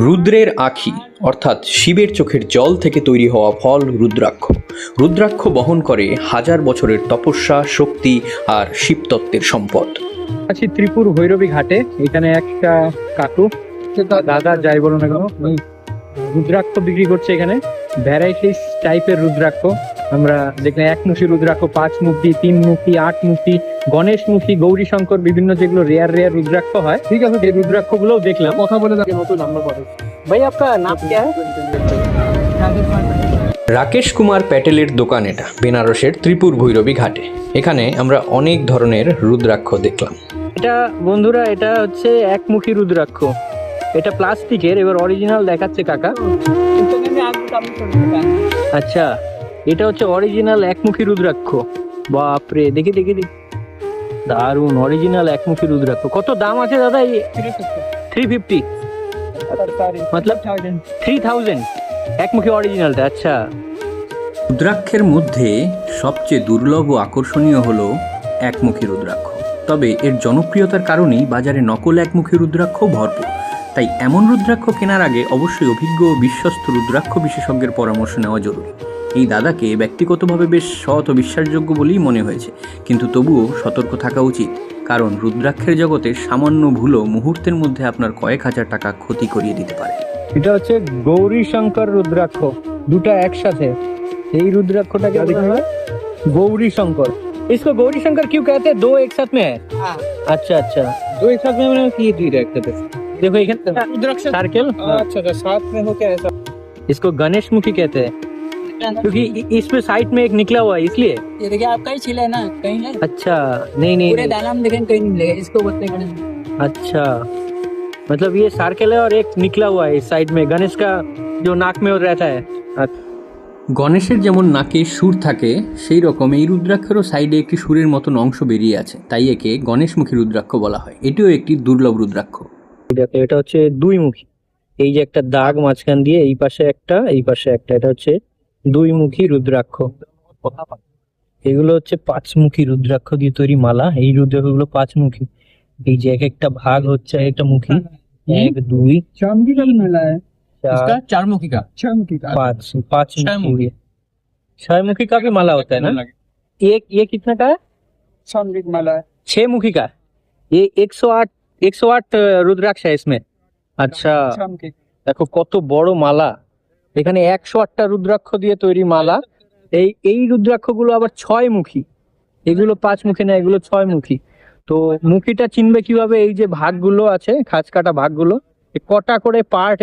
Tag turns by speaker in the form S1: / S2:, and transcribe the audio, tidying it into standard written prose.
S1: রুদ্রের আঁখি অর্থাৎ শিবের চোখের জল থেকে তৈরি হওয়া ফল রুদ্রাক্ষ। রুদ্রাক্ষ বহন করে হাজার বছরের তপস্যা, শক্তি আর শিবতত্ত্বের সম্পদ।
S2: আছি ত্রিপুর ভৈরবী ঘাটে। এখানে একটা কাকু, দাদা যাই বলো না কেন, রুদ্রাক্ষ বিক্রি করছে। এখানে ভ্যারাইটিস টাইপের রুদ্রাক্ষ আমরা দেখলাম। একমুখী রুদ্রাক্ষ, 5 মুখী, 3 মুখী, 8 মুখী, গণেশ মুখী, গৌরী শঙ্কর, বিভিন্ন যেগুলো রেয়ার রুদ্রাক্ষ হয়। ঠিক আছে, এই রুদ্রাক্ষ গুলোও দেখলাম। কথা বলে নতুন নাম্বার পড়ে। ভাই আপকা নাম क्या है?
S1: রাকেশ কুমার প্যাটেলের দোকান এটা, বেনারসের ত্রিপুর ভৈরবী ঘাটে। এখানে আমরা অনেক ধরনের রুদ্রাক্ষ দেখলাম।
S2: এটা বন্ধুরা, এটা হচ্ছে একমুখী রুদ্রাক্ষ। এটা প্লাস্টিকের, এবার অরিজিনাল দেখাচ্ছে কাকা। আচ্ছা, এটা হচ্ছে অরিজিনাল একমুখী রুদ্রাক্ষ। বাপরে, দেখি দেখি দেখি, দারুন অরিজিনাল একমুখী রুদ্রাক্ষ। কত দাম আছে দাদা? 350 मतलब 3000 একমুখী অরিজিনালটা। আচ্ছা,
S1: রুদ্রাক্ষের মধ্যে সবচেয়ে দুর্লভ ও আকর্ষণীয় হলো একমুখী রুদ্রাক্ষ। তবে এর জনপ্রিয়তার কারণেই বাজারে নকল একমুখী রুদ্রাক্ষ ভরপুর। তাই এমন রুদ্রাক্ষ কেনার আগে অবশ্যই অভিজ্ঞ ও বিশ্বস্ত রুদ্রাক্ষ বিশেষজ্ঞের পরামর্শ নেওয়া জরুরি। এই দাদাকে ব্যক্তিগতভাবে বেশ সৎ ও বিশ্বাসযোগ্য বলেই মনে হয়েছে, কিন্তু তবুও সতর্ক থাকা উচিত, কারণ রুদ্রাক্ষের জগতে সামান্য ভুলও মুহূর্তের মধ্যে আপনার কয়েক হাজার টাকা ক্ষতি করিয়ে দিতে পারে।
S2: এটা হচ্ছে গৌরী শঙ্কর রুদ্রাক্ষ, দুটা একসাথে। এই রুদ্রাক্ষটাকে বলা হয় गौरी शंकर। इसको गौरी शंकर क्यों कहते हैं? 2 एक साथ में है। अच्छा अच्छा, 2 एक साथ में मैंने की दी रखते थे। देखो ये रुद्राक्ष सर्कल। अच्छा अच्छा, साथ में हो क्या ऐसा? इसको गणेश मुखी कहते हैं, क्योंकि इसमें साइड में एक निकला हुआ है, इसलिए।
S3: ये देखिए आपका ही छिला है ना, कहीं है।
S2: अच्छा, नहीं नहीं
S3: पूरे दाना में देखें कहीं नहीं मिलेगा, इसको बोलते हैं गणेश।
S2: अच्छा, मतलब ये सर्कल है और एक निकला हुआ है इस साइड में, गणेश का जो नाक में रहता है।
S1: গণেশের যেমন নাকে সুর থাকে, সেই রকম এই রুদ্রাক্ষেরও সাইডে একটি সুরের মতন অংশ বেরিয়ে আছে, তাই একে গণেশমুখী রুদ্রাক্ষ বলা হয়। এটিও একটি দুর্লভ রুদ্রাক্ষ।
S2: এটা হচ্ছে 2 মুখী। এই যে একটা দাগ মাঝখান দিয়ে, এই পাশে একটা, এই পাশে একটা, এটা হচ্ছে 2 মুখী রুদ্রাক্ষ। এগুলো হচ্ছে 5 মুখী রুদ্রাক্ষ দিয়ে তৈরি মালা। এই রুদ্রাক্ষ গুলো 5 মুখী। এই যে এক একটা ভাগ হচ্ছে একটা মুখী। 1 2
S3: चांदी का मिला है,
S2: 4
S3: 4 मुखी का, 6 मुखी का,
S2: 5 मुखी। 6 मुखी का भी माला होता है ना? ये कितना का है?
S3: चांदी की माला है।
S2: 6 मुखी का। ये 108 रुद्राक्ष है इसमें। अच्छा, দেখো কত বড় মালা। এখানে 108টা রুদ্রাক্ষ দিয়ে তৈরি মালা। এই রুদ্রাক্ষগুলো আবার 6 মুখী। এগুলো 5 মুখী না, এগুলো 6 মুখী। তো মুখীটা চিনবে কিভাবে? এই যে ভাগগুলো আছে, খাঁজ কাটা ভাগগুলো, কটা করে পার্ট